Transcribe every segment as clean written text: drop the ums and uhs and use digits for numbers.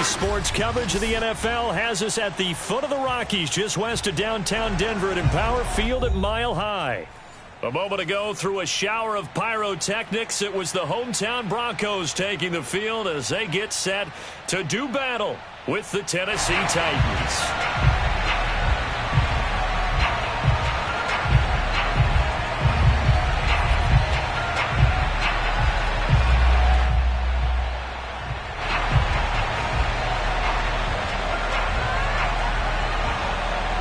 Sports coverage of the NFL has us at the foot of the Rockies, just west of downtown Denver at Empower Field at Mile High. A moment ago, through a shower of pyrotechnics, it was the hometown Broncos taking the field as they get set to do battle with the Tennessee Titans.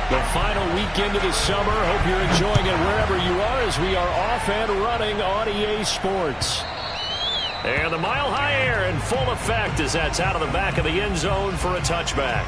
The final weekend of the summer. Hope you're enjoying it wherever you are as we are off and running on EA Sports. And the Mile High air in full effect as that's out of the back of the end zone for a touchback.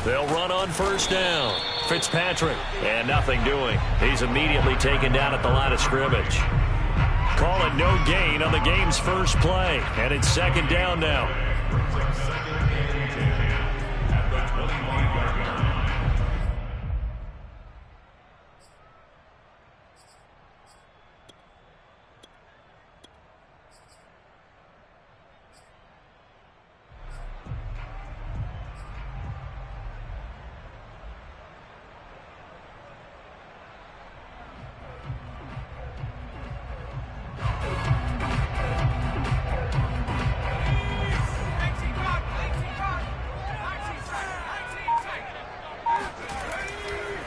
They'll run on first down. Fitzpatrick, and nothing doing. He's immediately taken down at the line of scrimmage. Call it no gain on the game's first play, and it's second down now.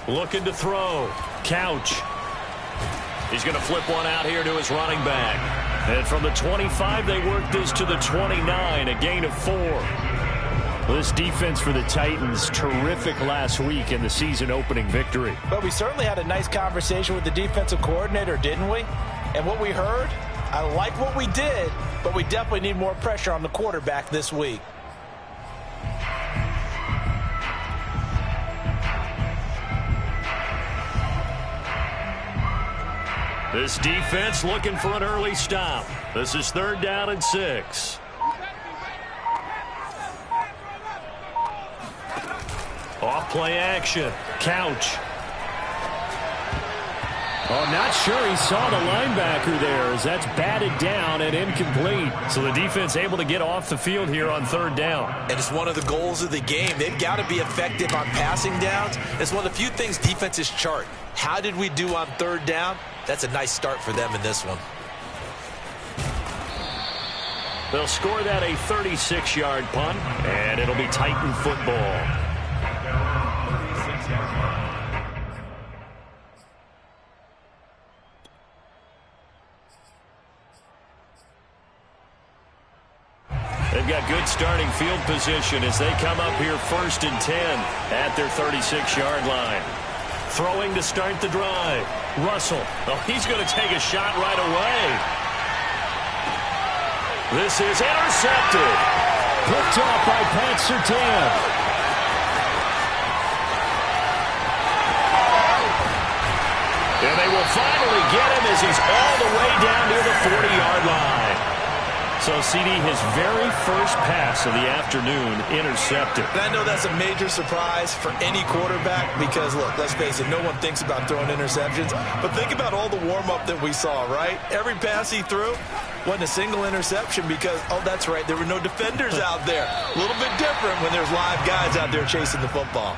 Looking to throw. Couch. He's going to flip one out here to his running back. And from the 25, they work this to the 29, a gain of 4. This defense for the Titans, terrific last week in the season-opening victory. But we certainly had a nice conversation with the defensive coordinator, didn't we? And what we heard, I like what we did, but we definitely need more pressure on the quarterback this week. This defense looking for an early stop. This is 3rd down and 6. Off play action. Couch. Oh, not sure he saw the linebacker there as that's batted down and incomplete. So the defense able to get off the field here on 3rd down. And it's one of the goals of the game. They've got to be effective on passing downs. It's one of the few things defenses chart. How did we do on 3rd down? That's a nice start for them in this one. They'll score that a 36-yard punt, and it'll be Titan football. They've got good starting field position as they come up here 1st and 10 at their 36-yard line. Throwing to start the drive. Russell. Oh, he's going to take a shot right away. This is intercepted. Picked off by Pat Surtain. And they will finally get him as he's all the way down near the 40-yard line. So, CD, his very first pass of the afternoon intercepted. And I know that's a major surprise for any quarterback because, look, let's face it, no one thinks about throwing interceptions. But think about all the warm-up that we saw, right? Every pass he threw wasn't a single interception because, oh, that's right, there were no defenders out there. A little bit different when there's live guys out there chasing the football.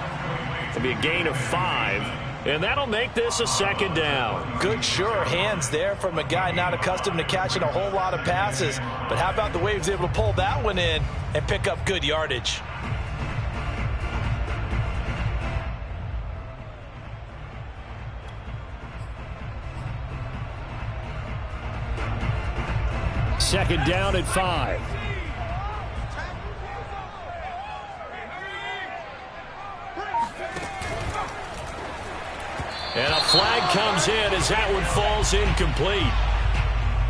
It'll be a gain of 5. And that'll make this a 2nd down. Good, sure hands there from a guy not accustomed to catching a whole lot of passes. But how about the way he was able to pull that one in and pick up good yardage? Second down at 5. And a Flag comes in as that one falls incomplete.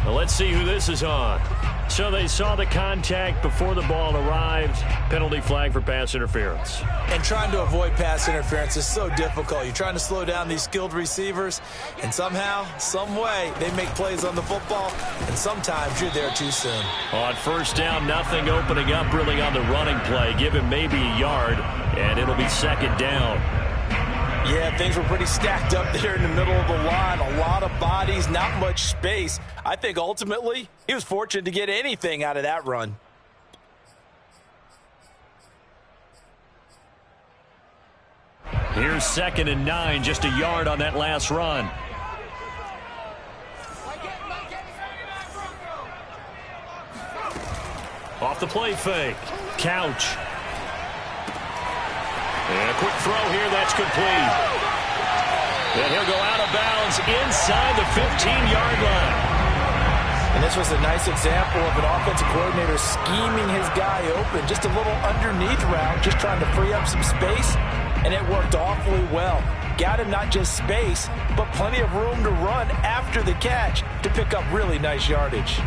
Well, let's see who this is on. So they saw the contact before the ball arrived. Penalty flag for pass interference. And trying to avoid pass interference is so difficult. You're trying to slow down these skilled receivers, and somehow, some way, they make plays on the football, and sometimes you're there too soon. On first down, nothing opening up really on the running play. Give him maybe a yard, and it'll be second down. Yeah, things were pretty stacked up there in the middle of the line. A lot of bodies, not much space. I think ultimately he was fortunate to get anything out of that run. Here's 2nd and 9, just a yard on that last run. Off the play fake. Couch. And a quick throw here, that's complete. And he'll go out of bounds inside the 15-yard line. And this was a nice example of an offensive coordinator scheming his guy open. Just a little underneath route, just trying to free up some space, and it worked awfully well. Got him not just space, but plenty of room to run after the catch to pick up really nice yardage.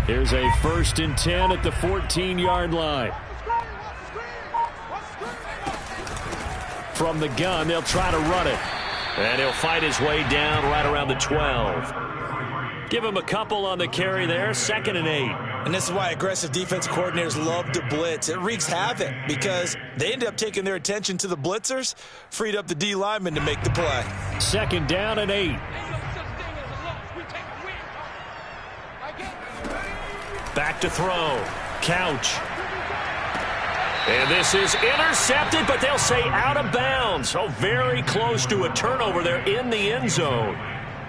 Here's a 1st and 10 at the 14-yard line. From the gun, they'll try to run it. And he'll fight his way down right around the 12. Give him a couple on the carry there, 2nd and 8. And this is why aggressive defensive coordinators love to blitz. It wreaks havoc because they end up taking their attention to the blitzers, freed up the D lineman to make the play. 2nd down and 8. Back to throw. Couch. And this is intercepted, but they'll say out of bounds. So very close to a turnover there in the end zone.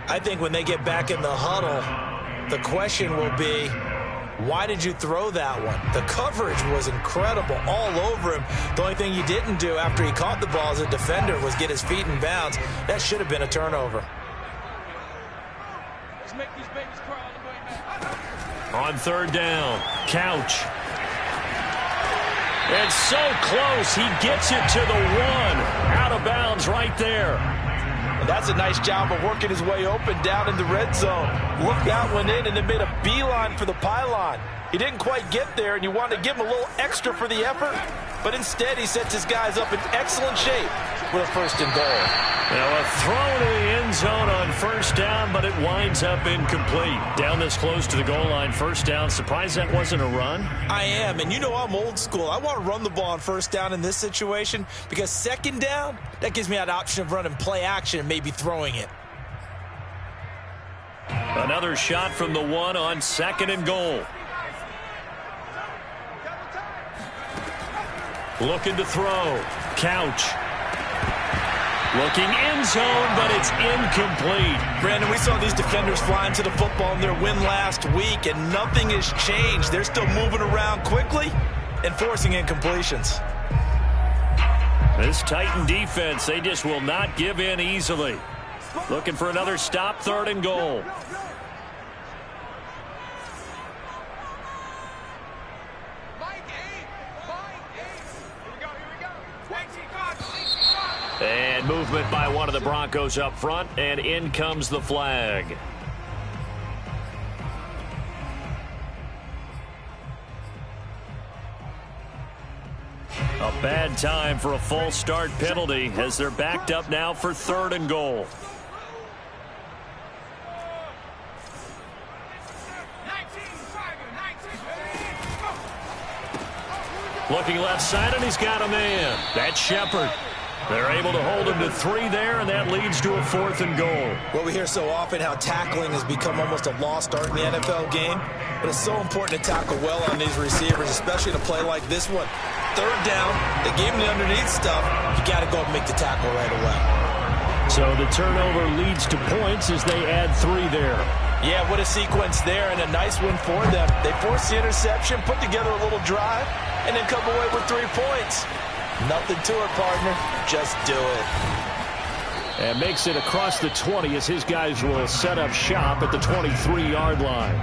I think when they get back in the huddle, the question will be, why did you throw that one? The coverage was incredible all over him. The only thing he didn't do after he caught the ball as a defender was get his feet in bounds. That should have been a turnover. Let's make these babies cry all the way back. On 3rd down, Couch. And so close, he gets it to the 1. Out of bounds right there. And that's a nice job of working his way open down in the red zone. Looked that one in and then made a beeline for the pylon. He didn't quite get there, and you wanted to give him a little extra for the effort, but instead he sets his guys up in excellent shape with a 1st and goal. Now a throw to the end zone on 1st down, but it winds up incomplete. Down this close to the goal line, 1st down. Surprised that wasn't a run? I am, and you know I'm old school. I want to run the ball on 1st down in this situation because 2nd down, that gives me that option of running play action and maybe throwing it. Another shot from the 1 on 2nd and goal. Looking to throw. Couch. Looking end zone, but it's incomplete. Brandon, we saw these defenders flying to the football in their win last week, and nothing has changed. They're still moving around quickly and forcing incompletions. This Titan defense, they just will not give in easily. Looking for another stop, 3rd and goal. And movement by one of the Broncos up front, and in comes the flag. A bad time for a false start penalty as they're backed up now for 3rd and goal. Looking left side, and he's got a man. That's Shepard. They're able to hold him to 3 there, and that leads to a 4th and goal. Well, we hear so often how tackling has become almost a lost art in the NFL game, but it's so important to tackle well on these receivers, especially in a play like this one. 3rd down, they gave him the underneath stuff. You got to go and make the tackle right away. So the turnover leads to points as they add 3 there. Yeah, what a sequence there, and a nice one for them. They forced the interception, put together a little drive, and then come away with 3 points. Nothing to it, partner. Just do it. And makes it across the 20 as his guys will set up shop at the 23-yard line.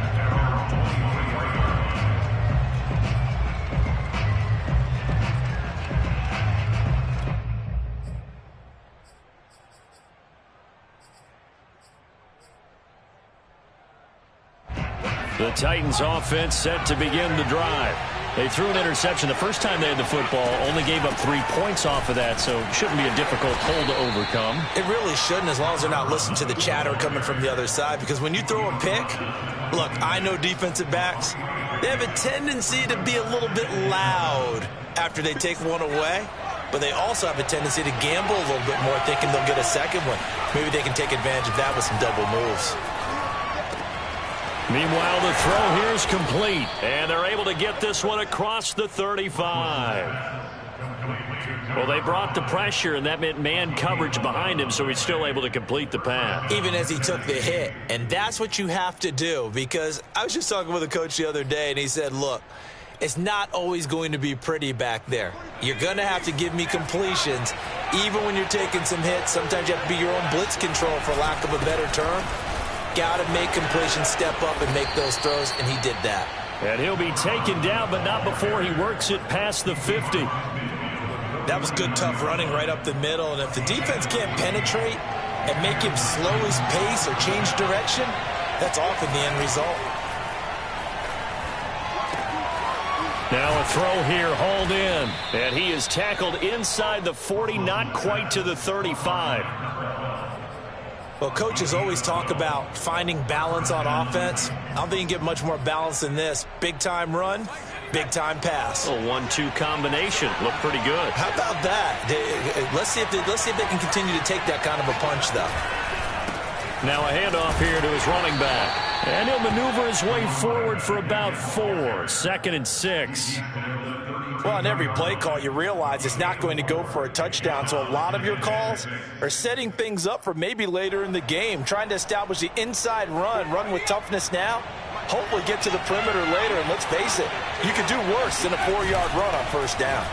The Titans offense set to begin the drive. They threw an interception the first time they had the football, only gave up 3 points off of that, so it shouldn't be a difficult hole to overcome. It really shouldn't, as long as they're not listening to the chatter coming from the other side, because when you throw a pick, look, I know defensive backs, they have a tendency to be a little bit loud after they take one away, but they also have a tendency to gamble a little bit more, thinking they'll get a second one. Maybe they can take advantage of that with some double moves. Meanwhile, the throw here is complete, and they're able to get this one across the 35. Well, they brought the pressure, and that meant man coverage behind him, so he's still able to complete the pass. Even as he took the hit, and that's what you have to do, because I was just talking with a coach the other day, and he said, look, it's not always going to be pretty back there. You're going to have to give me completions, even when you're taking some hits. Sometimes you have to be your own blitz control, for lack of a better term. Got to make completions, step up and make those throws, and he did that. And he'll be taken down, but not before he works it past the 50. That was good, tough running right up the middle, and if the defense can't penetrate and make him slow his pace or change direction, that's often the end result. Now a throw here hauled in, and he is tackled inside the 40, not quite to the 35. Well, coaches always talk about finding balance on offense. I don't think you can get much more balance than this. Big-time run, big-time pass. A 1-2 combination. Looked pretty good. How about that? Let's see if they can continue to take that kind of a punch, though. Now a handoff here to his running back. And he'll maneuver his way forward for about 4. 2nd and 6. Well, on every play call, you realize it's not going to go for a touchdown, so a lot of your calls are setting things up for maybe later in the game, trying to establish the inside run with toughness now, hopefully get to the perimeter later, and let's face it, you could do worse than a 4-yard run on first down.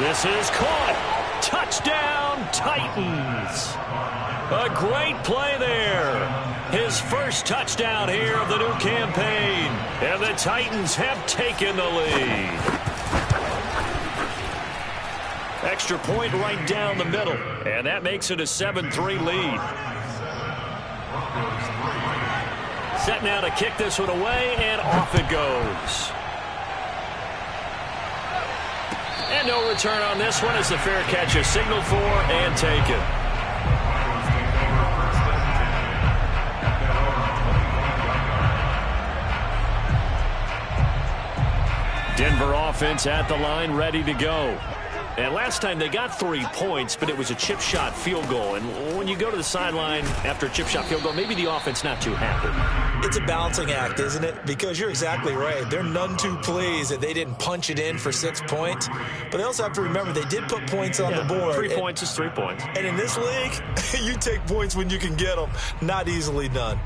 This is caught. Touchdown, Titans. A great play there. His first touchdown here of the new campaign. And the Titans have taken the lead. Extra point right down the middle. And that makes it a 7-3 lead. Set now to kick this one away, and off it goes. And no return on this one as the fair catch is signaled for and taken. Denver offense at the line, ready to go. And last time they got 3 points, but it was a chip shot field goal. And when you go to the sideline after a chip shot field goal, maybe the offense not too happy. It's a balancing act, isn't it? Because you're exactly right. They're none too pleased that they didn't punch it in for 6 points. But they also have to remember they did put points on the board. 3 points is 3 points. And in this league, you take points when you can get them. Not easily done.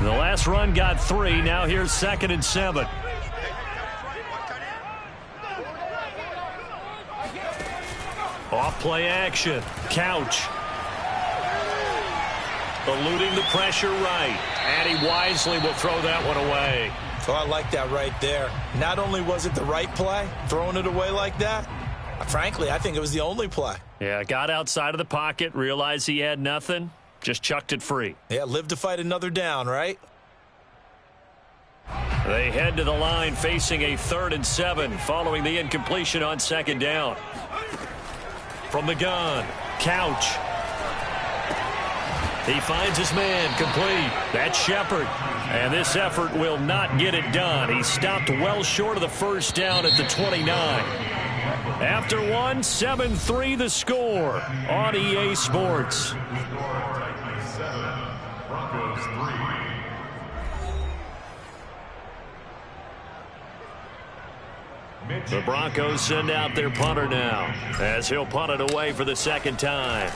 The last run got 3. Now here's 2nd and 7. Off play action. Couch. Eluding the pressure right. And he wisely will throw that one away. So I like that right there. Not only was it the right play, throwing it away like that, frankly, I think it was the only play. Yeah, got outside of the pocket, realized he had nothing, just chucked it free. Yeah, live to fight another down, right? They head to the line facing a 3rd and 7 following the incompletion on 2nd down. From the gun, Couch. He finds his man, complete. That's Shepard. And this effort will not get it done. He stopped well short of the first down at the 29. After one, 7-3 the score on EA Sports. The Broncos send out their punter now as he'll punt it away for the 2nd time.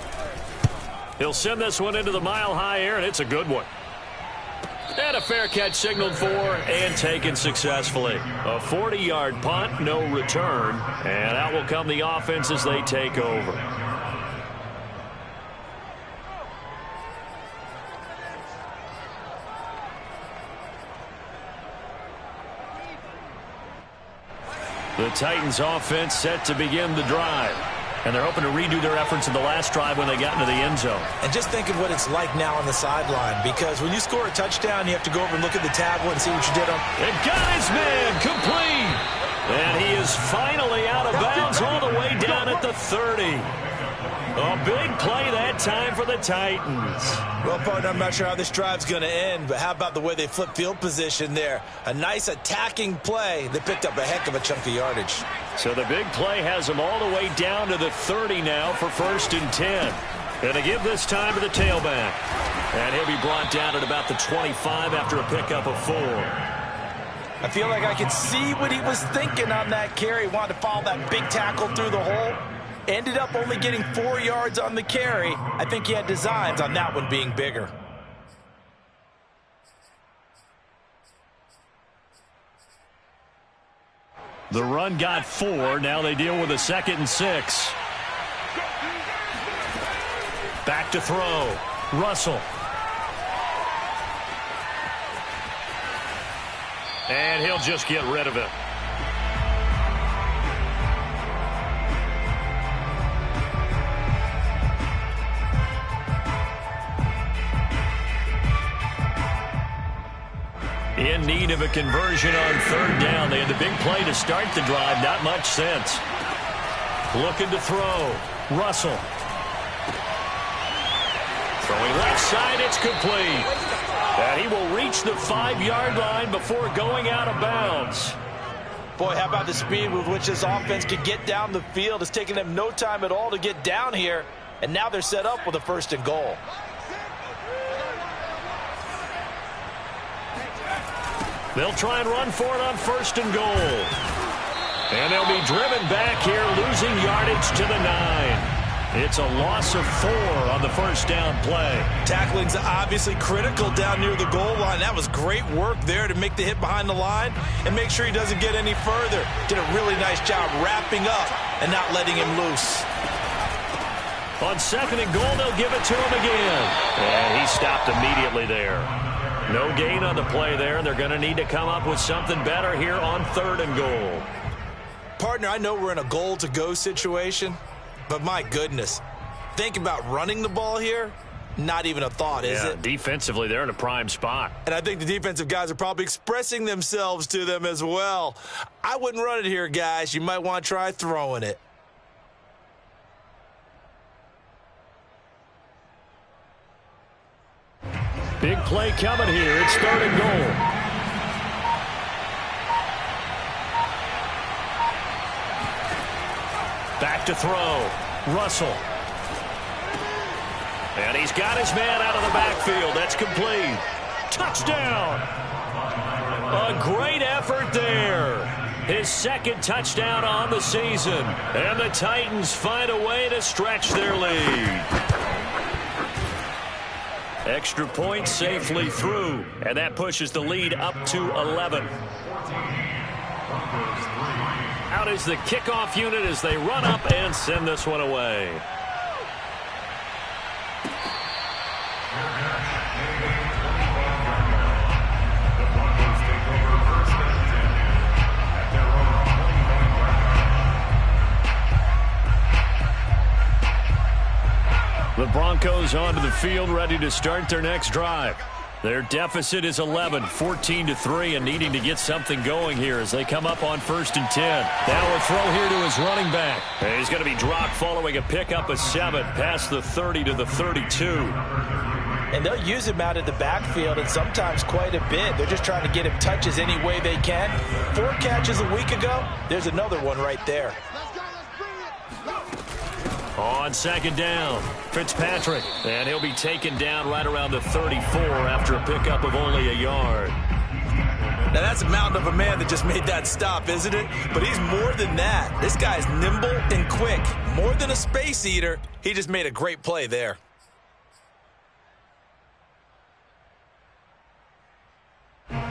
He'll send this one into the mile-high air, and it's a good one. And a fair catch signaled for and taken successfully. A 40-yard punt, no return. And out will come the offense as they take over. The Titans offense set to begin the drive. And they're hoping to redo their efforts in the last drive when they got into the end zone. And just think of what it's like now on the sideline, because when you score a touchdown, you have to go over and look at the tablet and see what you did on. It got his man complete. And he is finally out of bounds all the way down at the 30. A big play that time for the Titans. Well, partner, I'm not sure how this drive's going to end, but how about the way they flip field position there? A nice attacking play that picked up a heck of a chunk of yardage. So the big play has them all the way down to the 30 now for 1st and 10. And to give this time to the tailback. And he'll be brought down at about the 25 after a pickup of 4. I feel like I could see what he was thinking on that carry. He wanted to follow that big tackle through the hole. Ended up only getting 4 yards on the carry. I think he had designs on that one being bigger. The run got 4. Now they deal with a 2nd and 6. Back to throw. Russell. And he'll just get rid of it. In need of a conversion on 3rd down. They had the big play to start the drive. Not much sense. Looking to throw. Russell. Throwing left side. It's complete. And he will reach the 5-yard line before going out of bounds. Boy, how about the speed with which this offense could get down the field? It's taken them no time at all to get down here. And now they're set up with a 1st and goal. They'll try and run for it on 1st and goal. And they'll be driven back here, losing yardage to the 9. It's a loss of 4 on the 1st down play. Tackling's obviously critical down near the goal line. That was great work there to make the hit behind the line and make sure he doesn't get any further. Did a really nice job wrapping up and not letting him loose. On 2nd and goal, they'll give it to him again. And he stopped immediately there. No gain on the play there. They're going to need to come up with something better here on 3rd and goal. Partner, I know we're in a goal-to-go situation, but my goodness, think about running the ball here. Not even a thought, is it? Defensively, they're in a prime spot. And I think the defensive guys are probably expressing themselves to them as well. I wouldn't run it here, guys. You might want to try throwing it. Big play coming here. It's 3rd and goal. Back to throw. Russell. And he's got his man out of the backfield. That's complete. Touchdown. A great effort there. His 2nd touchdown on the season. And the Titans find a way to stretch their lead. Extra point safely through, and that pushes the lead up to 11. Out is the kickoff unit as they run up and send this one away. The Broncos onto the field, ready to start their next drive. Their deficit is 11, 14-3, and needing to get something going here as they come up on 1st and 10. Now a throw here to his running back. And he's going to be dropped following a pickup of 7 past the 30 to the 32. And they'll use him out of the backfield, and sometimes quite a bit. They're just trying to get him touches any way they can. 4 catches a week ago. There's another one right there. On 2nd down, Fitzpatrick, and he'll be taken down right around the 34 after a pickup of only a yard. Now, that's a mountain of a man that just made that stop, isn't it? But he's more than that. This guy's nimble and quick. More than a space eater, he just made a great play there.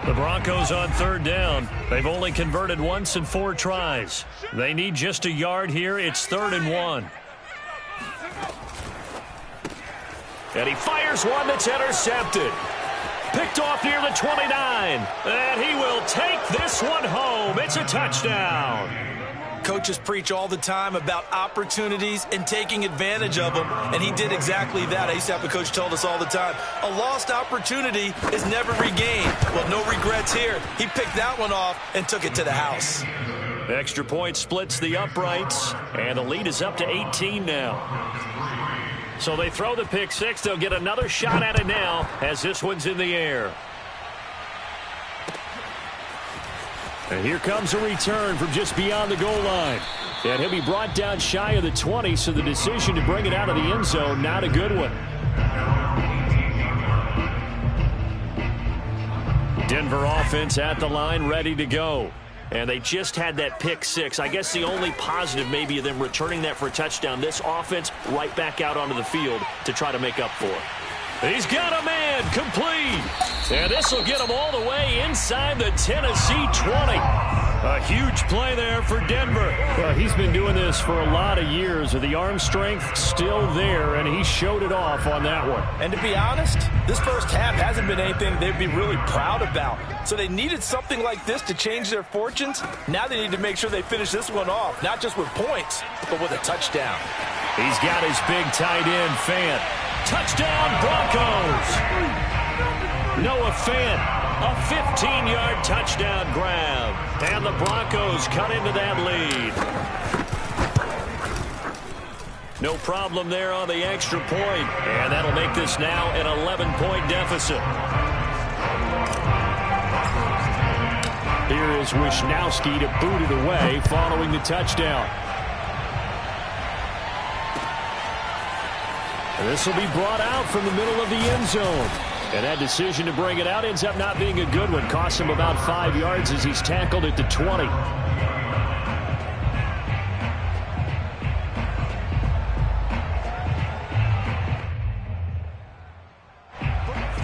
The Broncos on third down. They've only converted once in 4 tries. They need just a yard here. It's 3rd and 1. And he fires one that's intercepted. Picked off near the 29. And he will take this one home. It's a touchdown. Coaches preach all the time about opportunities and taking advantage of them, and he did exactly that. I used to have a coach tell us all the time, a lost opportunity is never regained. Well, no regrets here. He picked that one off and took it to the house. Extra point splits the uprights, and the lead is up to 18 now. So they throw the pick six. They'll get another shot at it now as this one's in the air. And here comes a return from just beyond the goal line. And he'll be brought down shy of the 20, so the decision to bring it out of the end zone, not a good one. Denver offense at the line, ready to go. And they just had that pick six. I guess the only positive maybe of them returning that for a touchdown. This offense right back out onto the field to try to make up for it. He's got a man complete. And this will get him all the way inside the Tennessee 20. A huge play there for Denver. Well, he's been doing this for a lot of years. The arm strength still there, and he showed it off on that one. And to be honest, this first half hasn't been anything they'd be really proud about. So they needed something like this to change their fortunes. Now they need to make sure they finish this one off, not just with points, but with a touchdown. He's got his big tight end, Fant. Touchdown, Broncos! Noah Fant, a 15-yard touchdown grab. And the Broncos cut into that lead. No problem there on the extra point. And that'll make this now an 11-point deficit. Here is Wisnowski to boot it away following the touchdown. And this will be brought out from the middle of the end zone. And that decision to bring it out ends up not being a good one. Costs him about 5 yards as he's tackled at the 20.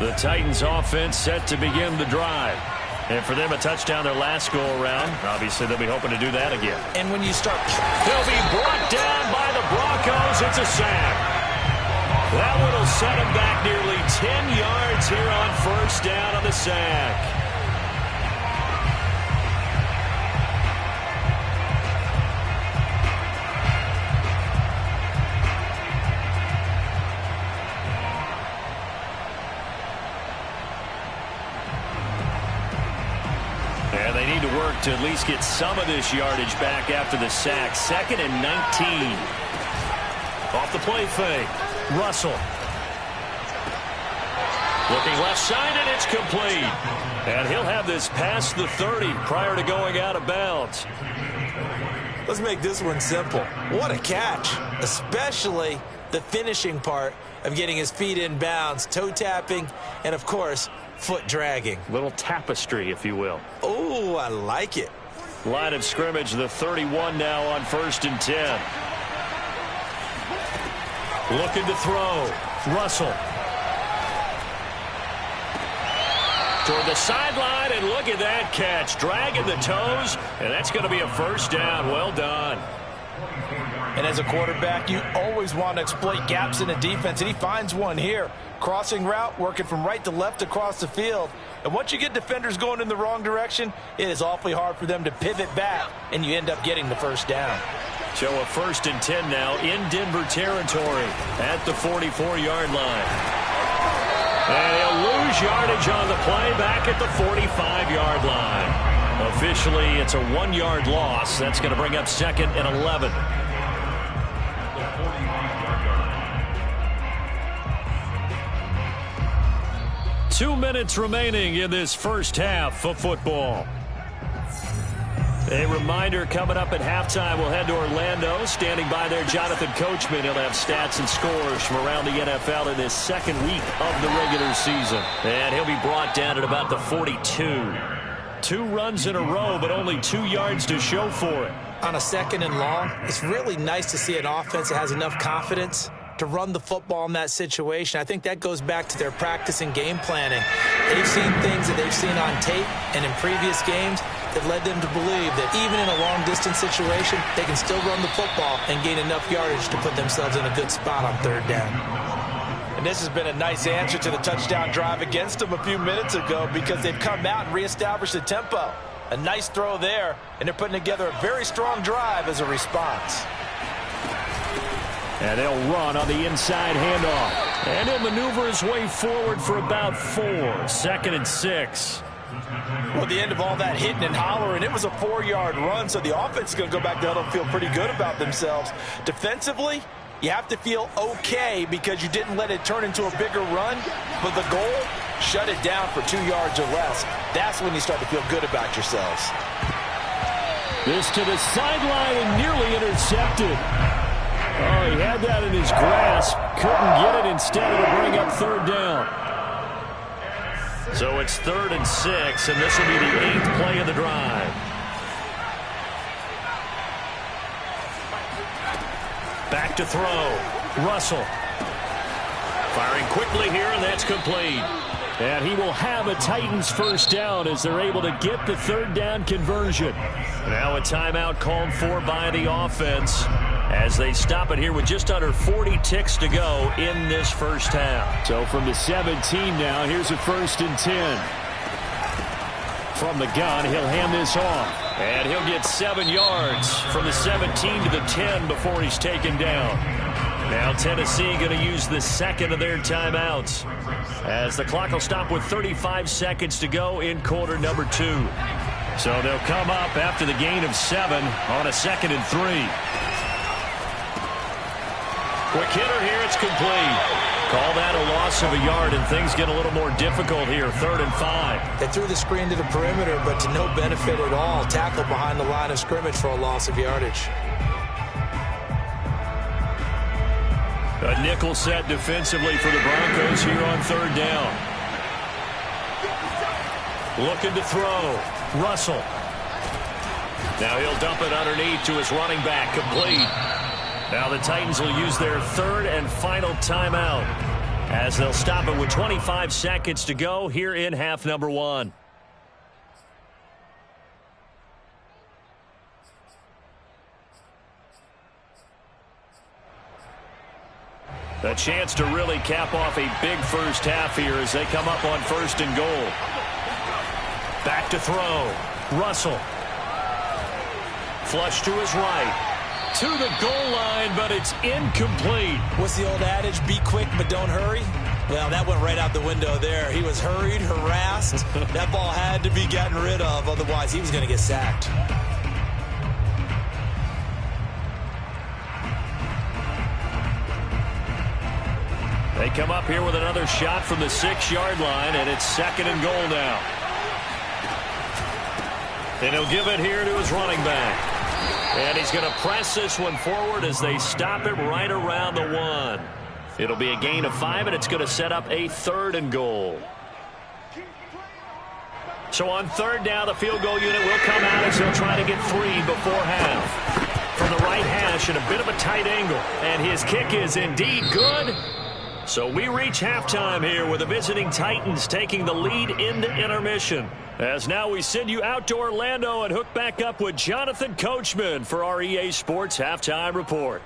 The Titans offense set to begin the drive. And for them, a touchdown their last go-around. Obviously, they'll be hoping to do that again. And when you start... He'll be brought down by the Broncos. It's a sack. That one will set him back nearly 10 yards here on first down on the sack. And they need to work to at least get some of this yardage back after the sack. 2nd and 19. Off the play fake. Russell. Looking left side, and it's complete. And he'll have this past the 30 prior to going out of bounds. Let's make this one simple. What a catch, especially the finishing part of getting his feet in bounds, toe tapping, and, of course, foot dragging. Little tapestry, if you will. Oh, I like it. Line of scrimmage, the 31 now on 1st and 10. Looking to throw. Russell. Toward the sideline, and look at that catch. Dragging the toes, and that's going to be a first down. Well done. And as a quarterback, you always want to exploit gaps in the defense, and he finds one here. Crossing route, working from right to left across the field. And once you get defenders going in the wrong direction, it is awfully hard for them to pivot back, and you end up getting the first down. So a 1st and 10 now in Denver territory at the 44-yard line. And he'll lose yardage on the play back at the 45-yard line. Officially, it's a 1-yard loss. That's going to bring up 2nd and 11. Two minutes remaining in this first half of football. A reminder coming up at halftime, we'll head to Orlando. Standing by there, Jonathan Coachman. He'll have stats and scores from around the NFL in this second week of the regular season. And he'll be brought down at about the 42. 2 runs in a row, but only 2 yards to show for it. On a 2nd and long, it's really nice to see an offense that has enough confidence to run the football in that situation. I think that goes back to their practice and game planning. They've seen things that they've seen on tape and in previous games that led them to believe that even in a long-distance situation, they can still run the football and gain enough yardage to put themselves in a good spot on third down. And this has been a nice answer to the touchdown drive against them a few minutes ago because they've come out and reestablished the tempo. A nice throw there, and they're putting together a very strong drive as a response. And they'll run on the inside handoff. And he'll maneuver his way forward for about 4. 2nd and 6. Well, at the end of all that hitting and hollering, it was a 4-yard run, so the offense is going to go back to huddle and feel pretty good about themselves. Defensively, you have to feel okay because you didn't let it turn into a bigger run, but the goal, shut it down for 2 yards or less. That's when you start to feel good about yourselves. This to the sideline and nearly intercepted. Oh, he had that in his grasp. Couldn't get it. Instead, it'll bring up third down. So it's 3rd and 6, and this will be the 8th play of the drive. Back to throw. Russell. Firing quickly here, and that's complete. And he will have a Titans first down as they're able to get the third down conversion. Now a timeout called for by the offense as they stop it here with just under 40 ticks to go in this first half. So from the 17 now, here's a 1st and 10. From the gun, he'll hand this off. And he'll get 7 yards from the 17 to the 10 before he's taken down. Now Tennessee going to use the second of their timeouts as the clock will stop with 35 seconds to go in quarter number 2. So they'll come up after the gain of 7 on a 2nd and 3. Quick hitter here, it's complete. Call that a loss of a yard, and things get a little more difficult here, 3rd and 5. They threw the screen to the perimeter, but to no benefit at all. Tackle behind the line of scrimmage for a loss of yardage. A nickel set defensively for the Broncos here on 3rd down. Looking to throw. Russell. Now he'll dump it underneath to his running back, complete. Now the Titans will use their 3rd and final timeout as they'll stop it with 25 seconds to go here in half number 1. A chance to really cap off a big first half here as they come up on 1st and goal. Back to throw. Russell. Flush to his right. To the goal line, but it's incomplete. What's the old adage? Be quick, but don't hurry. Well, that went right out the window there. He was hurried, harassed. That ball had to be gotten rid of. Otherwise, he was going to get sacked. They come up here with another shot from the 6-yard line, and it's 2nd and goal now. And he'll give it here to his running back. And he's going to press this one forward as they stop it right around the 1. It'll be a gain of 5, and it's going to set up a 3rd and goal. So on 3rd down, the field goal unit will come out as they'll try to get 3 before half. From the right hash and a bit of a tight angle. And his kick is indeed good. So we reach halftime here with the visiting Titans taking the lead into intermission. As now we send you out to Orlando and hook back up with Jonathan Coachman for our EA Sports Halftime Report.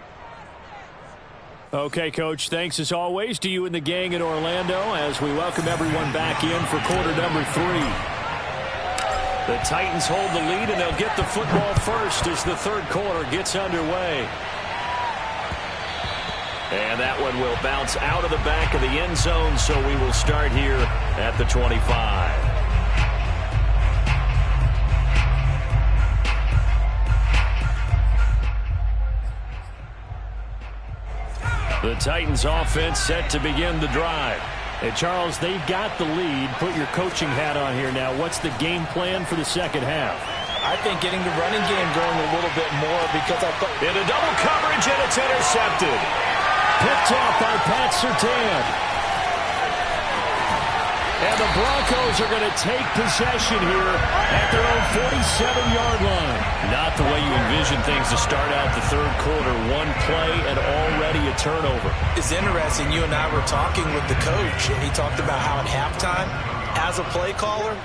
Okay, Coach, thanks as always to you and the gang in Orlando as we welcome everyone back in for quarter number 3. The Titans hold the lead, and they'll get the football first as the 3rd quarter gets underway. And that one will bounce out of the back of the end zone, so we will start here at the 25. The Titans offense set to begin the drive. Hey, Charles, they've got the lead. Put your coaching hat on here now. What's the game plan for the second half? I think getting the running game going a little bit more because I thought... In a double coverage, and it's intercepted. Picked off by Pat Surtain. And the Broncos are going to take possession here at their own 47-yard line. Not the way you envision things to start out the third quarter. One play and already a turnover. It's interesting. You and I were talking with the coach, and he talked about how at halftime, as a play caller,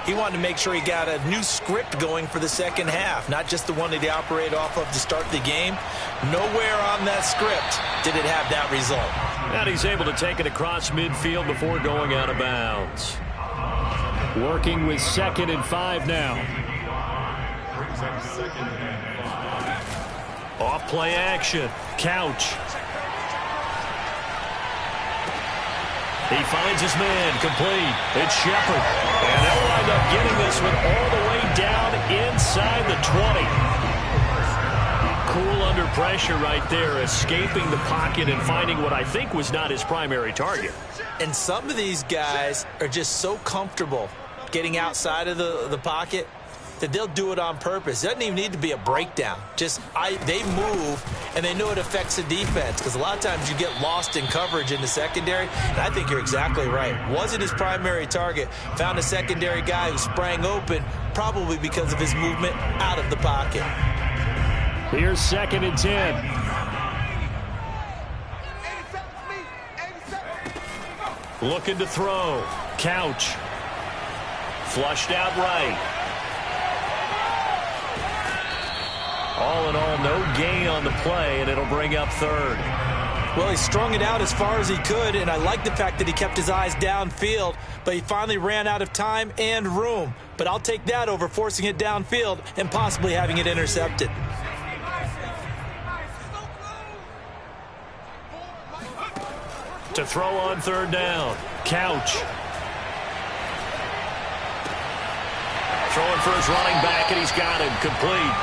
he wanted to make sure he got a new script going for the second half, not just the one that he operated off of to start the game. Nowhere on that script did it have that result. And he's able to take it across midfield before going out of bounds. Working with 2nd and 5 now. Off play action. Couch. He finds his man, complete. It's Shepard. And they'll wind up getting this one all the way down inside the 20. Cool under pressure right there, escaping the pocket and finding what I think was not his primary target. And some of these guys are just so comfortable getting outside of the pocket that they'll do it on purpose. It doesn't even need to be a breakdown. They move, and they know it affects the defense, because a lot of times you get lost in coverage in the secondary, and I think you're exactly right. Wasn't his primary target. Found a secondary guy who sprang open, probably because of his movement out of the pocket. Here's 2nd and 10. Looking to throw. Couch. Flushed out right. All in all, no gain on the play, and it'll bring up 3rd. Well, he strung it out as far as he could, and I like the fact that he kept his eyes downfield, but he finally ran out of time and room. But I'll take that over forcing it downfield and possibly having it intercepted. To throw on 3rd down. Couch. Throwing for his running back, and he's got him complete.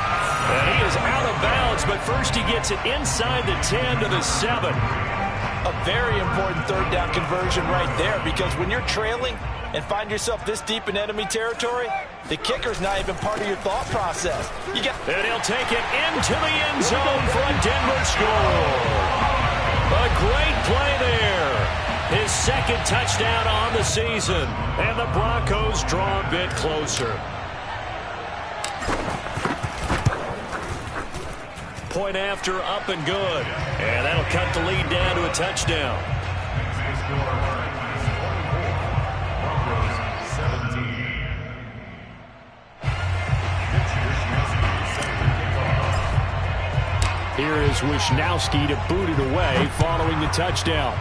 And he is out of bounds, but first he gets it inside the 10 to the 7. A very important 3rd down conversion right there, because when you're trailing and find yourself this deep in enemy territory, the kicker's not even part of your thought process. And he'll take it into the end zone for a Denver score. A great play there. His 2nd touchdown on the season. And the Broncos draw a bit closer. Point after, up and good. And that'll cut the lead down to a touchdown. Here is Wishnowski to boot it away following the touchdown.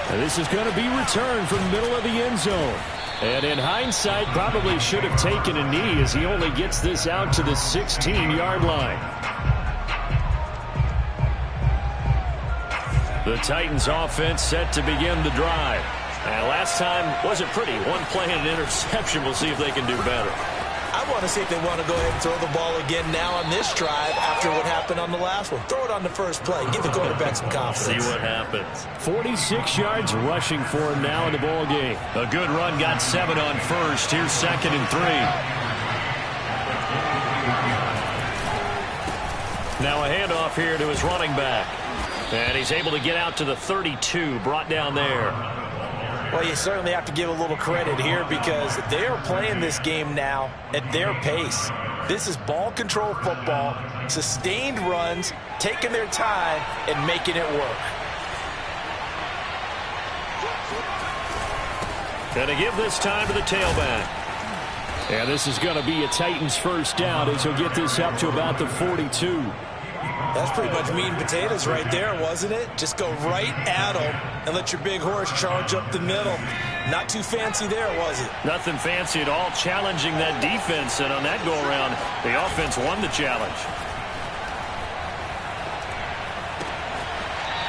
And this is going to be returned from the middle of the end zone. And in hindsight, probably should have taken a knee as he only gets this out to the 16-yard line. The Titans offense set to begin the drive. And last time wasn't pretty. One play and an interception. We'll see if they can do better. I want to see if they want to go ahead and throw the ball again now on this drive after what happened on the last one. Throw it on the first play. Give the quarterback some confidence. See what happens. 46 yards rushing for him now in the ball game. A good run, got 7 on first. Here's 2nd and 3. Now a handoff here to his running back. And he's able to get out to the 32, brought down there. Well, you certainly have to give a little credit here, because they are playing this game now at their pace. This is ball control football, sustained runs, taking their time and making it work. Going to give this time to the tailback. And this is going to be a Titans first down as he'll get this up to about the 42. That's pretty much meat and potatoes right there, wasn't it? Just go right at them and let your big horse charge up the middle. Not too fancy there, was it? Nothing fancy at all, challenging that defense, and on that go-around, the offense won the challenge.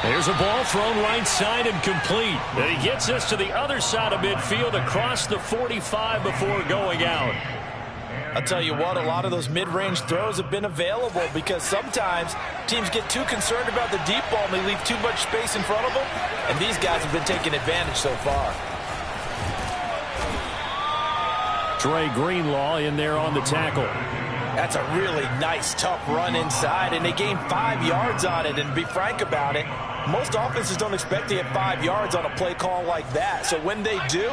There's a ball thrown right side and complete. And he gets this to the other side of midfield across the 45 before going out. I'll tell you what, a lot of those mid-range throws have been available, because sometimes teams get too concerned about the deep ball and they leave too much space in front of them, and these guys have been taking advantage so far. Dre Greenlaw in there on the tackle. That's a really nice, tough run inside, and they gained 5 yards on it, and to be frank about it, Most offenses don't expect to get 5 yards on a play call like that. So when they do,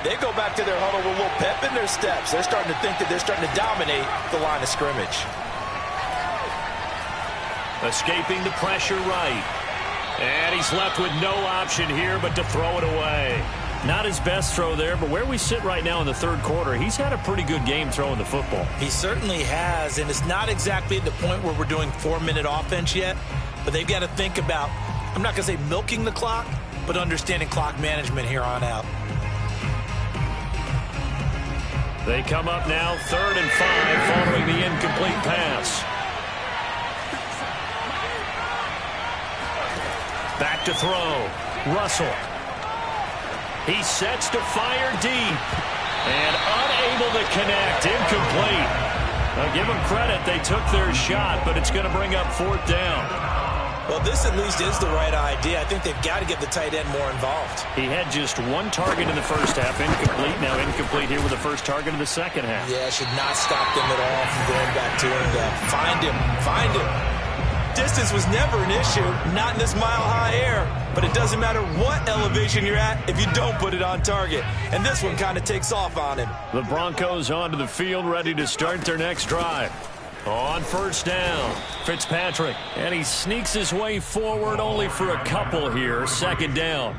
they go back to their huddle with a little pep in their steps. They're starting to think that they're starting to dominate the line of scrimmage. Escaping the pressure right. And he's left with no option here but to throw it away. Not his best throw there, but where we sit right now in the third quarter, he's had a pretty good game throwing the football. He certainly has, and it's not exactly at the point where we're doing 4-minute offense yet, but they've got to think about, I'm not going to say milking the clock, but understanding clock management here on out. They come up now 3rd and 5 following the incomplete pass. Back to throw. Russell. He sets to fire deep. And unable to connect. Incomplete. Now give them credit. They took their shot, but it's going to bring up 4th down. Well, this at least is the right idea. I think they've got to get the tight end more involved. He had just 1 target in the first half. Incomplete. Now incomplete here with the first target of the second half. Yeah, should not stop them at all from going back to him. Find him. Find him. Distance was never an issue, not in this mile-high air, but it doesn't matter what elevation you're at if you don't put it on target. And this one kind of takes off on him. The Broncos onto the field, ready to start their next drive. On 1st down, Fitzpatrick, and he sneaks his way forward only for a couple here. 2nd down.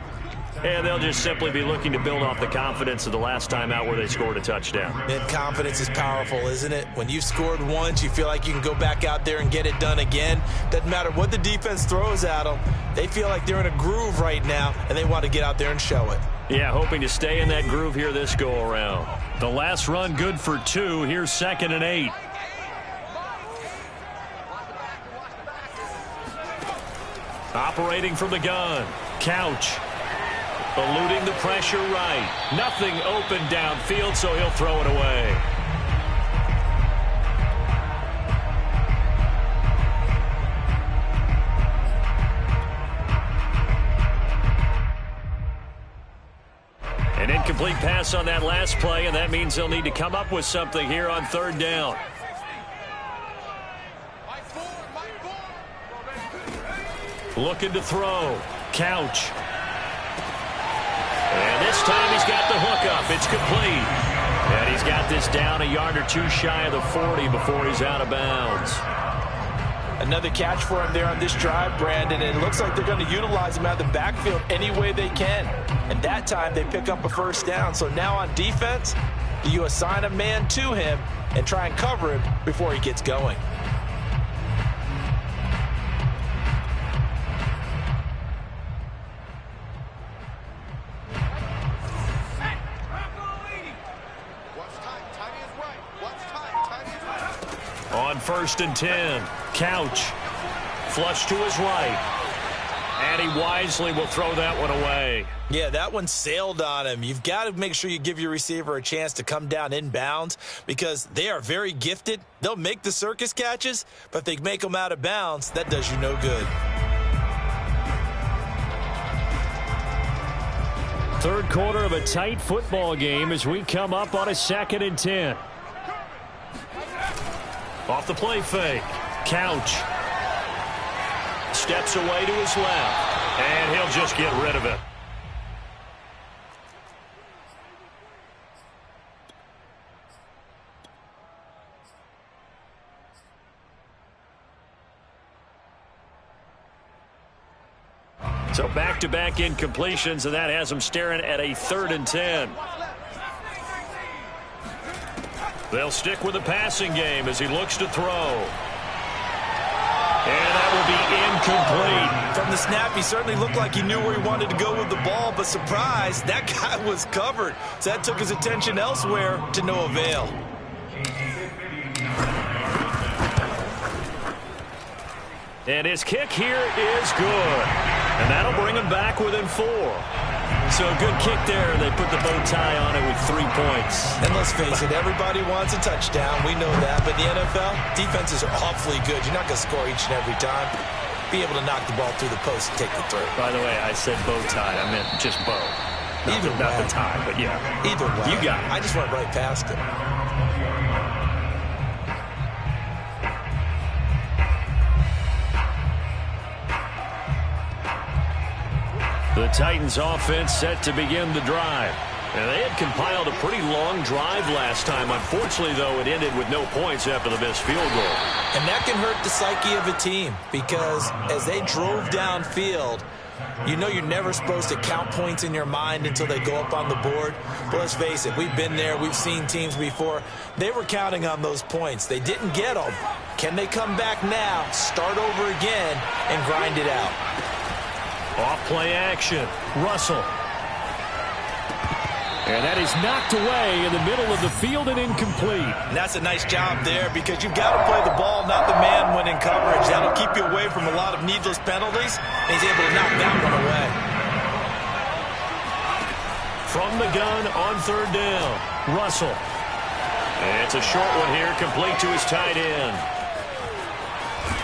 And they'll just simply be looking to build off the confidence of the last time out where they scored a touchdown. And confidence is powerful, isn't it? When you've scored once, you feel like you can go back out there and get it done again. Doesn't matter what the defense throws at them. They feel like they're in a groove right now, and they want to get out there and show it. Yeah, hoping to stay in that groove here this go-around. The last run good for 2. Here's 2nd and 8. Operating from the gun. Couch. Eluding the pressure right. Nothing open downfield, so he'll throw it away. An incomplete pass on that last play, and that means they'll need to come up with something here on 3rd down. Looking to throw. Couch. And this time he's got the hook up. It's complete. And he's got this down a yard or 2 shy of the 40 before he's out of bounds. Another catch for him there on this drive, Brandon, and it looks like they're going to utilize him out of the backfield any way they can. And that time they pick up a 1st down. So now on defense, you assign a man to him and try and cover him before he gets going. On 1st and 10, Couch. Flush to his right. And he wisely will throw that one away. Yeah, that one sailed on him. You've got to make sure you give your receiver a chance to come down inbounds because they are very gifted. They'll make the circus catches, but if they make them out of bounds, that does you no good. 3rd quarter of a tight football game as we come up on a 2nd and 10. Off the play fake. Couch. Steps away to his left. And he'll just get rid of it. So back-to-back incompletions, and that has him staring at a 3rd and 10. They'll stick with the passing game as he looks to throw. And that will be incomplete. From the snap, he certainly looked like he knew where he wanted to go with the ball, but surprise, that guy was covered. So that took his attention elsewhere to no avail. And his kick here is good. And that'll bring him back within 4. So a good kick there. They put the bow tie on it with 3 points. And let's face it, everybody wants a touchdown. We know that. But the NFL, defenses are awfully good. You're not going to score each and every time. Be able to knock the ball through the post and take the throw. By the way, I said bow tie. I meant just bow. Not the tie, but yeah. Either way. You got it. I just went right past it. The Titans offense set to begin the drive. And they had compiled a pretty long drive last time. Unfortunately, though, it ended with no points after the missed field goal. And that can hurt the psyche of a team because as they drove downfield, you know you're never supposed to count points in your mind until they go up on the board. But let's face it, we've been there. We've seen teams before. They were counting on those points. They didn't get them. Can they come back now, start over again, and grind it out? Off-play action. Russell. And that is knocked away in the middle of the field and incomplete. And that's a nice job there because you've got to play the ball, not the man when in coverage. That'll keep you away from a lot of needless penalties, and he's able to knock that one away. From the gun on third down, Russell. And it's a short one here, complete to his tight end.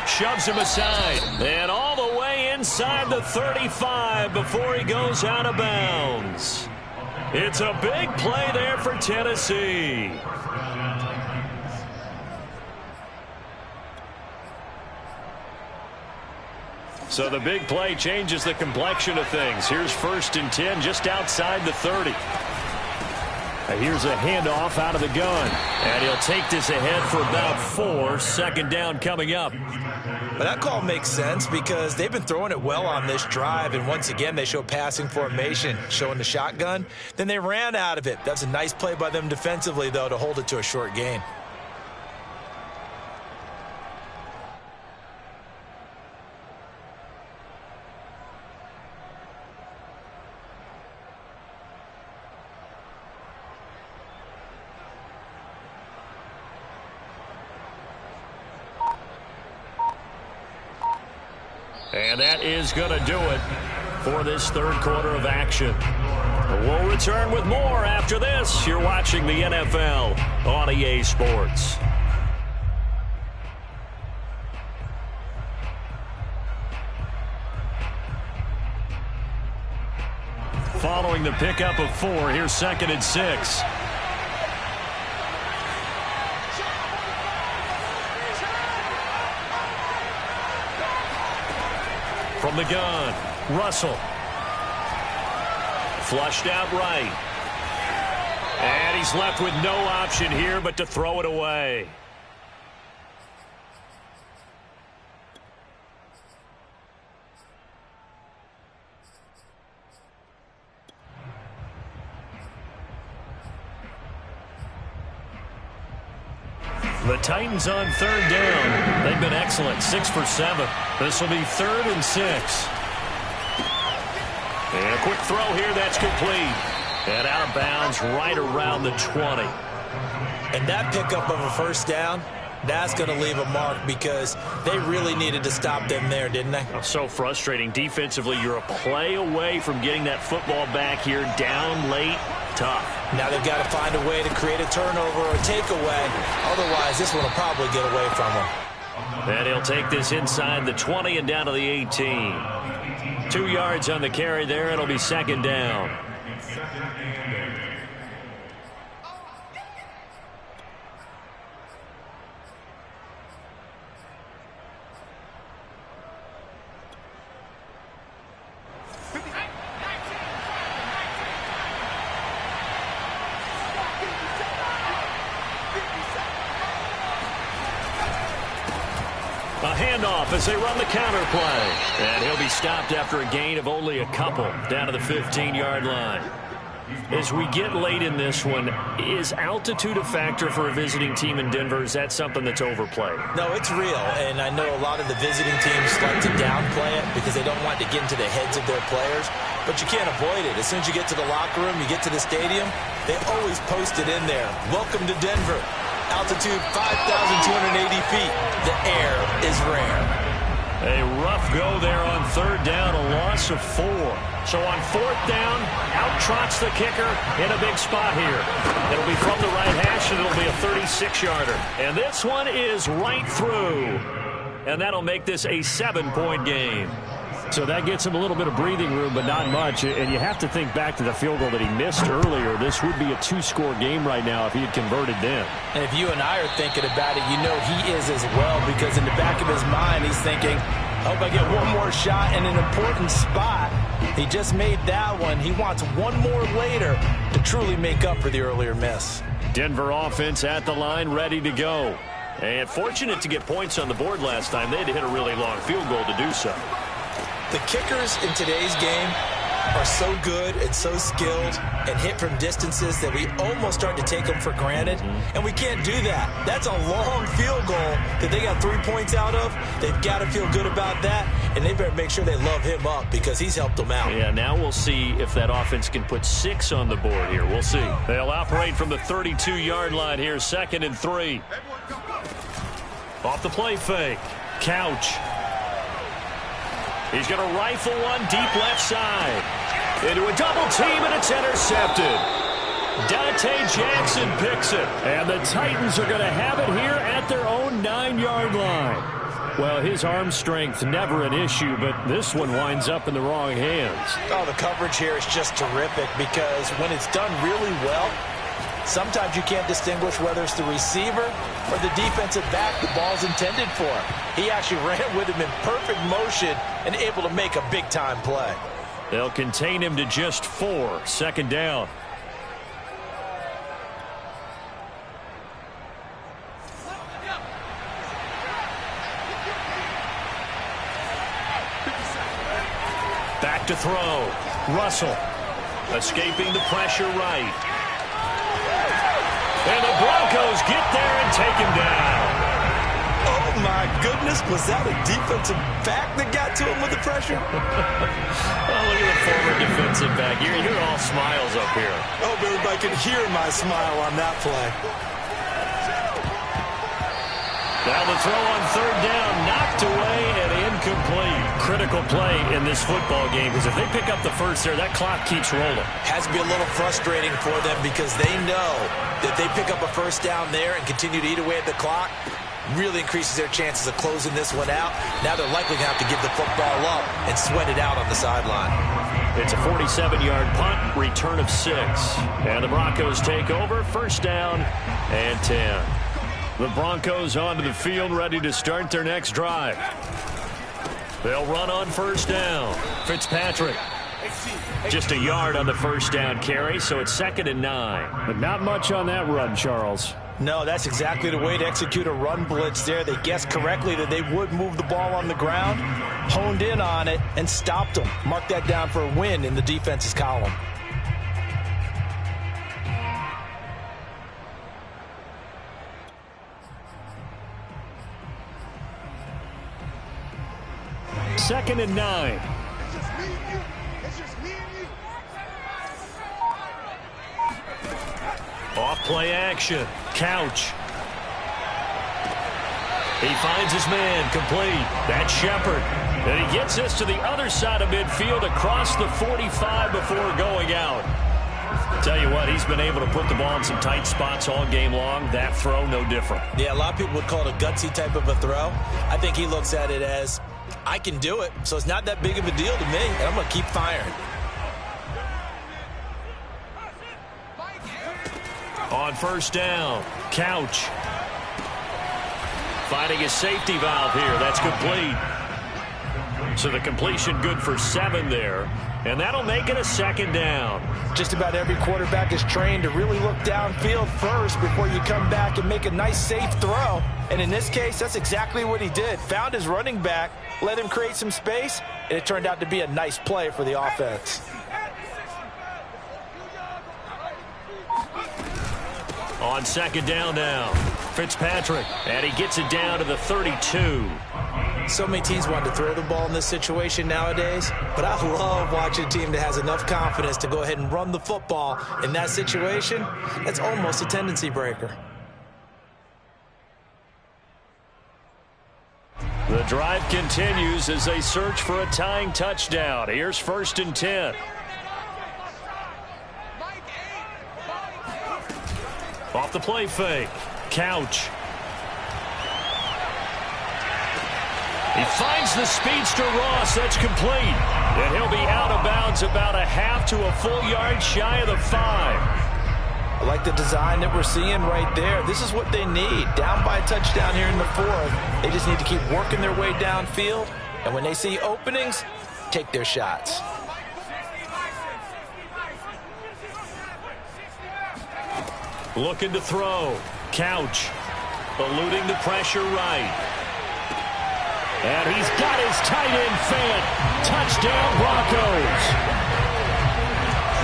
Shoves him aside, and all the way inside the 35 before he goes out of bounds. It's a big play there for Tennessee. So the big play changes the complexion of things. Here's 1st and 10 just outside the 30. Here's a handoff out of the gun. And he'll take this ahead for about 4. 2nd down coming up. But that call makes sense because they've been throwing it well on this drive, and once again they show passing formation, showing the shotgun. Then they ran out of it. That's a nice play by them defensively, though, to hold it to a short gain. And that is going to do it for this 3rd quarter of action. We'll return with more after this. You're watching the NFL on EA Sports. Following the pickup of 4, here's 2nd and 6. From the gun, Russell. Flushed out right. And he's left with no option here but to throw it away. The Titans on 3rd down. They've been excellent, 6 for 7. This will be 3rd and 6. And a quick throw here, that's complete. And out of bounds right around the 20. And that pickup of a 1st down, that's going to leave a mark because they really needed to stop them there, didn't they? So frustrating. Defensively, you're a play away from getting that football back here, down late. Tough. Now they've got to find a way to create a turnover or a takeaway. Otherwise, this one will probably get away from them. And he'll take this inside the 20 and down to the 18. 2 yards on the carry there. It'll be 2nd down. A handoff as they run the counter play. And he'll be stopped after a gain of only a couple down to the 15-yard line. As we get late in this one, is altitude a factor for a visiting team in Denver? Is that something that's overplayed? No, it's real, and I know a lot of the visiting teams like to downplay it because they don't want to get into the heads of their players, but you can't avoid it. As soon as you get to the locker room, you get to the stadium, they always post it in there. Welcome to Denver. Altitude 5,280 feet. The air is rare. A rough go there on 3rd down, a loss of 4. So on 4th down, out trots the kicker in a big spot here. It'll be from the right hash, and it'll be a 36-yarder. And this one is right through. And that'll make this a 7-point game. So that gets him a little bit of breathing room, but not much. And you have to think back to the field goal that he missed earlier. This would be a 2-score game right now if he had converted then. And if you and I are thinking about it, you know he is as well, because in the back of his mind, he's thinking, I hope I get one more shot in an important spot. He just made that one. He wants one more later to truly make up for the earlier miss. Denver offense at the line, ready to go. And fortunate to get points on the board last time. They had to hit a really long field goal to do so. The kickers in today's game are so good and so skilled and hit from distances that we almost start to take them for granted. And we can't do that. That's a long field goal that they got 3 points out of. They've got to feel good about that, and they better make sure they love him up because he's helped them out. Yeah, now we'll see if that offense can put 6 on the board here. We'll see. They'll operate from the 32-yard line here, 2nd and 3. Off the play fake. Couch. He's going to rifle one deep left side. Into a double team, and it's intercepted. Dante Jackson picks it. And the Titans are going to have it here at their own 9-yard line. Well, his arm strength, never an issue, but this one winds up in the wrong hands. Oh, the coverage here is just terrific because when it's done really well, sometimes you can't distinguish whether it's the receiver or the defensive back the ball's intended for. He actually ran with him in perfect motion and able to make a big-time play. They'll contain him to just 4. 2nd down. Back to throw. Russell escaping the pressure right. And the Broncos get there and take him down. Oh, my goodness. Was that a defensive back that got to him with the pressure? Oh, look at the former defensive back. You're all smiles up here. I hope everybody can hear my smile on that play. Now the throw on 3rd down, knocked away and incomplete. Critical play in this football game because if they pick up the first there, that clock keeps rolling. Has to be a little frustrating for them because they know that they pick up a first down there and continue to eat away at the clock, really increases their chances of closing this one out. Now they're likely going to have to give the football up and sweat it out on the sideline. It's a 47-yard punt, return of 6. And the Broncos take over, 1st down and 10. The Broncos onto the field, ready to start their next drive. They'll run on 1st down. Fitzpatrick. Just a yard on the 1st down carry, so it's 2nd and 9. But not much on that run, Charles. No, that's exactly the way to execute a run blitz there. They guessed correctly that they would move the ball on the ground, honed in on it, and stopped them. Mark that down for a win in the defense's column. Second and 9. Off play action. Couch. He finds his man complete. That's Shepard. And he gets this to the other side of midfield across the 45 before going out. Tell you what, he's been able to put the ball in some tight spots all game long. That throw, no different. Yeah, a lot of people would call it a gutsy type of a throw. I think he looks at it as, I can do it, so it's not that big of a deal to me, and I'm going to keep firing. On 1st down, Couch. Finding his safety valve here. That's complete. So the completion good for 7 there. And that'll make it a 2nd down. Just about every quarterback is trained to really look downfield first before you come back and make a nice, safe throw. And in this case, that's exactly what he did. Found his running back, let him create some space, and it turned out to be a nice play for the offense. On 2nd down now, Fitzpatrick, and he gets it down to the 32. So many teams want to throw the ball in this situation nowadays, but I love watching a team that has enough confidence to go ahead and run the football in that situation. That's almost a tendency breaker. The drive continues as they search for a tying touchdown. Here's 1st and 10. Off the play fake. Couch. He finds the speedster Ross. That's complete. And he'll be out of bounds about a half to a full yard shy of the 5. I like the design that we're seeing right there. This is what they need. Down by a touchdown here in the 4th. They just need to keep working their way downfield. And when they see openings, take their shots. Looking to throw. Couch. Eluding the pressure right. And he's got his tight end Fant. Touchdown Broncos.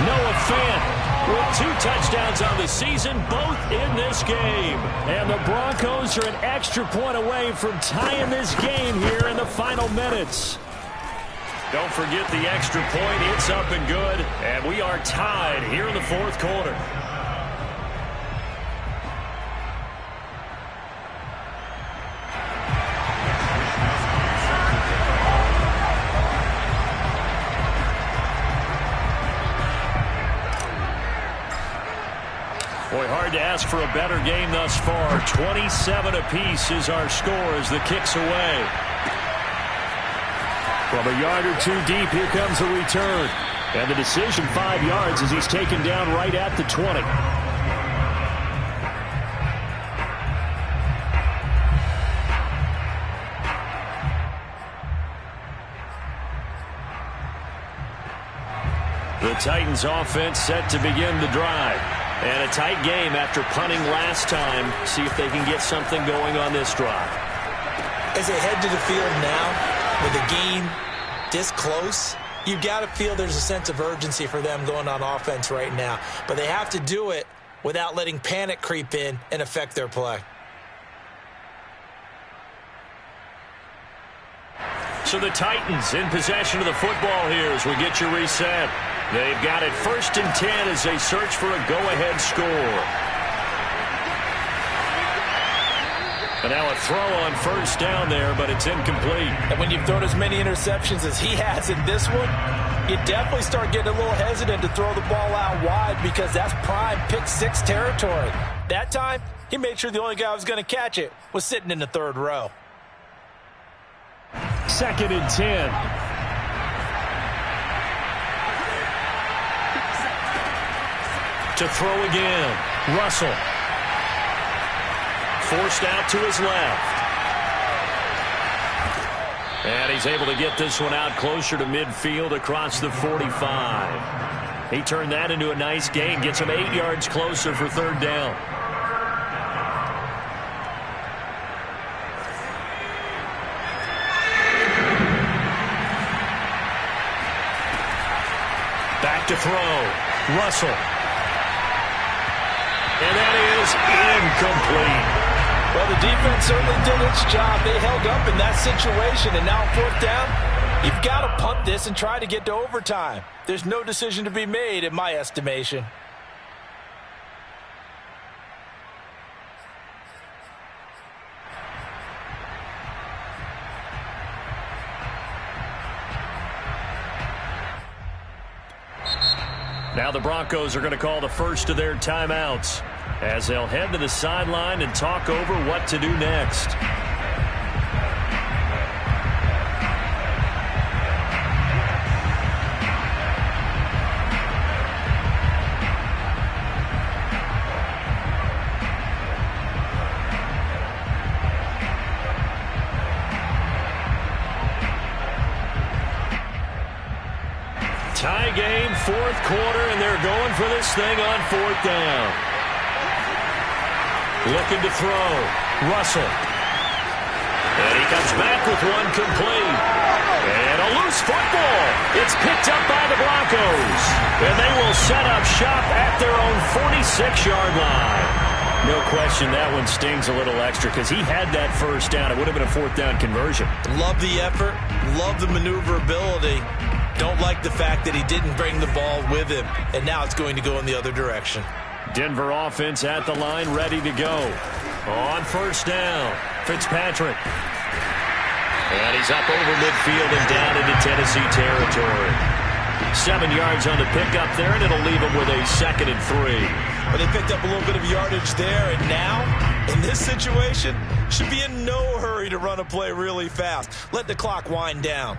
Noah Fant with 2 touchdowns on the season, both in this game. And the Broncos are an extra point away from tying this game here in the final minutes. Don't forget the extra point. It's up and good. And we are tied here in the fourth quarter. Boy, hard to ask for a better game thus far. 27 apiece is our score as the kick's away. From a yard or 2 deep, here comes the return. And the decision 5 yards as he's taken down right at the 20. The Titans offense set to begin the drive. And a tight game after punting last time. See if they can get something going on this drive. As they head to the field now, with a game this close, you've got to feel there's a sense of urgency for them going on offense right now. But they have to do it without letting panic creep in and affect their play. So the Titans in possession of the football here as we get you reset. They've got it 1st and 10 as they search for a go-ahead score. And now a throw on 1st down there, but it's incomplete. And when you've thrown as many interceptions as he has in this one, you definitely start getting a little hesitant to throw the ball out wide because that's prime pick-6 territory. That time, he made sure the only guy who was going to catch it was sitting in the 3rd row. 2nd and 10. To throw again. Russell. Forced out to his left. And he's able to get this one out closer to midfield across the 45. He turned that into a nice gain. Gets him 8 yards closer for 3rd down. Back to throw. Russell. And that is incomplete. Well, the defense certainly did its job. They held up in that situation, and now 4th down, you've got to punt this and try to get to overtime. There's no decision to be made in my estimation. Now the Broncos are going to call the first of their timeouts as they'll head to the sideline and talk over what to do next. Tie game, 4th quarter, and they're going for this thing on 4th down. Looking to throw. Russell. And he comes back with one complete. And a loose football. It's picked up by the Broncos. And they will set up shop at their own 46-yard line. No question that one stings a little extra because he had that 1st down. It would have been a 4th down conversion. Love the effort. Love the maneuverability. Don't like the fact that he didn't bring the ball with him, and now it's going to go in the other direction. Denver offense at the line, ready to go. On 1st down, Fitzpatrick. And he's up over midfield and down into Tennessee territory. 7 yards on the pickup there, and it'll leave him with a 2nd and 3. But they picked up a little bit of yardage there, and now, in this situation, should be in no hurry to run a play really fast. Let the clock wind down.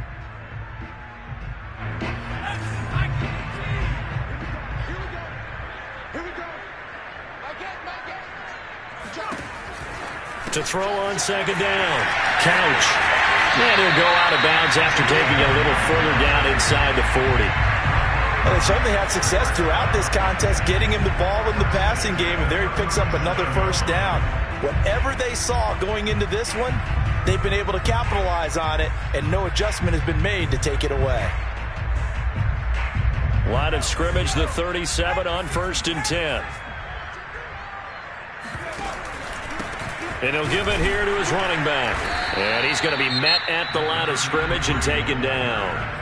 To throw on 2nd down. Couch. And he'll go out of bounds after taking it a little further down inside the 40. Well, they certainly had success throughout this contest, getting him the ball in the passing game, and there he picks up another first down. Whatever they saw going into this one, they've been able to capitalize on it, and no adjustment has been made to take it away. Line of scrimmage, the 37 on 1st and 10. And he'll give it here to his running back. And he's going to be met at the line of scrimmage and taken down.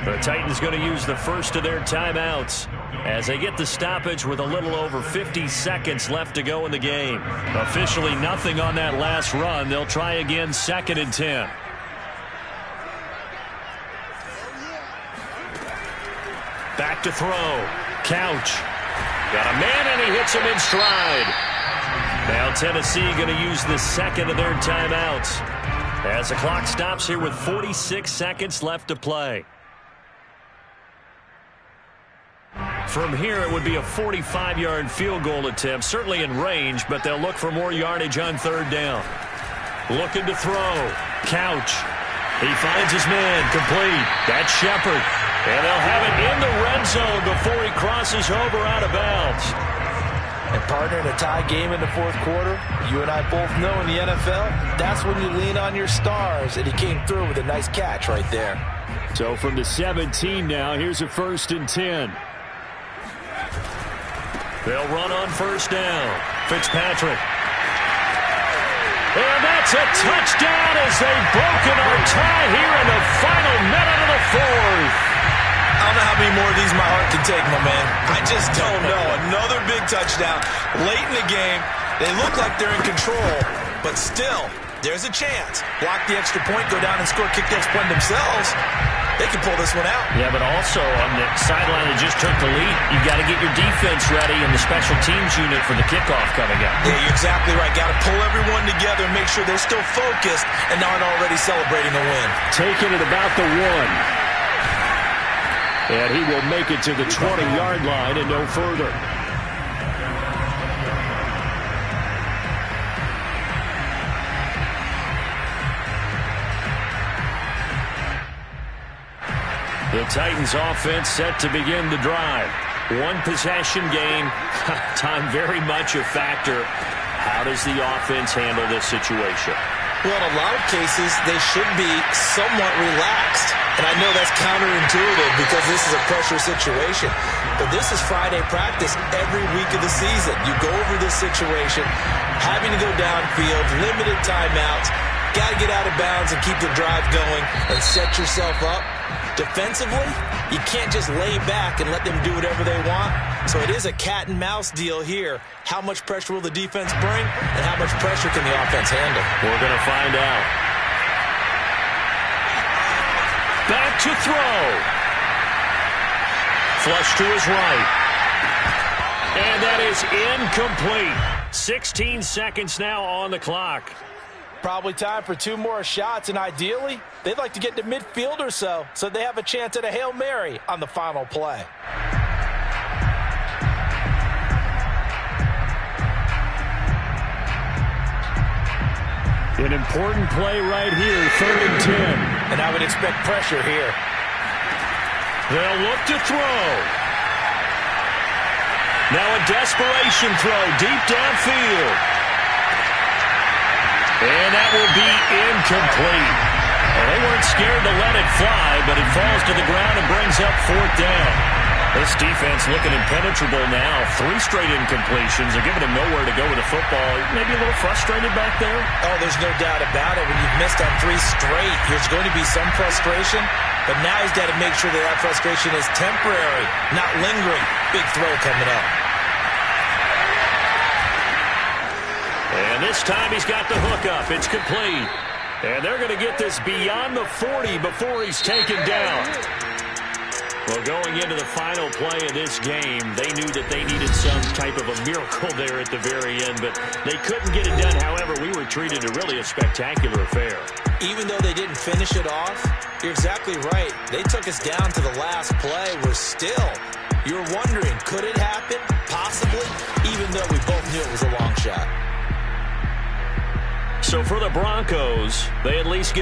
The Titans going to use the first of their timeouts as they get the stoppage with a little over 50 seconds left to go in the game. Officially nothing on that last run. They'll try again 2nd and 10. Back to throw. Couch. Got a man and he hits him in stride. Now Tennessee going to use the second of their timeouts as the clock stops here with 46 seconds left to play. From here, it would be a 45-yard field goal attempt, certainly in range, but they'll look for more yardage on 3rd down. Looking to throw. Couch. He finds his man. Complete. That's Shepard. And they'll have it in the red zone before he crosses over out of bounds. And partner, in a tie game in the 4th quarter, you and I both know in the NFL, that's when you lean on your stars, and he came through with a nice catch right there. So from the 17 now, here's a 1st and 10. They'll run on 1st down. Fitzpatrick. And that's a touchdown as they've broken our tie here in the final minute of the 4th. I don't know how many more of these my heart can take, my man. I just don't know. Another big touchdown late in the game. They look like they're in control, but still, there's a chance. Block the extra point, go down and score, kick the extra point themselves. They can pull this one out. Yeah, but also on the sideline that just took the lead, you've got to get your defense ready and the special teams unit for the kickoff coming up. Yeah, you're exactly right. Got to pull everyone together and make sure they're still focused and not already celebrating a win. Taking it about the 1. And he will make it to the 20-yard line and no further. The Titans offense set to begin the drive. One possession game. Time very much a factor. How does the offense handle this situation? Well, in a lot of cases, they should be somewhat relaxed. And I know that's counterintuitive because this is a pressure situation. But this is Friday practice every week of the season. You go over this situation, having to go downfield, limited timeouts, got to get out of bounds and keep the drive going and set yourself up. Defensively, you can't just lay back and let them do whatever they want. So it is a cat and mouse deal here. How much pressure will the defense bring and how much pressure can the offense handle? We're going to find out. Back to throw. Flush to his right. And that is incomplete. 16 seconds now on the clock. Probably time for 2 more shots, and ideally, they'd like to get to midfield or so they have a chance at a Hail Mary on the final play. An important play right here, 3rd and 10. And I would expect pressure here. They'll look to throw. Now a desperation throw deep downfield. And that will be incomplete. Well, they weren't scared to let it fly, but it falls to the ground and brings up 4th down. This defense looking impenetrable now. 3 straight incompletions. They're giving them nowhere to go with the football. Maybe a little frustrated back there? Oh, there's no doubt about it. When you've missed on 3 straight, there's going to be some frustration. But now he's got to make sure that frustration is temporary, not lingering. Big throw coming up. And this time he's got the hook up. It's complete. And they're going to get this beyond the 40 before he's taken down. Well, going into the final play of this game, they knew that they needed some type of a miracle there at the very end, but they couldn't get it done. However, we were treated to really a spectacular affair. Even though they didn't finish it off, you're exactly right. They took us down to the last play. You're wondering, could it happen? Possibly, even though we both knew it was a long shot. So for the Broncos, they at least get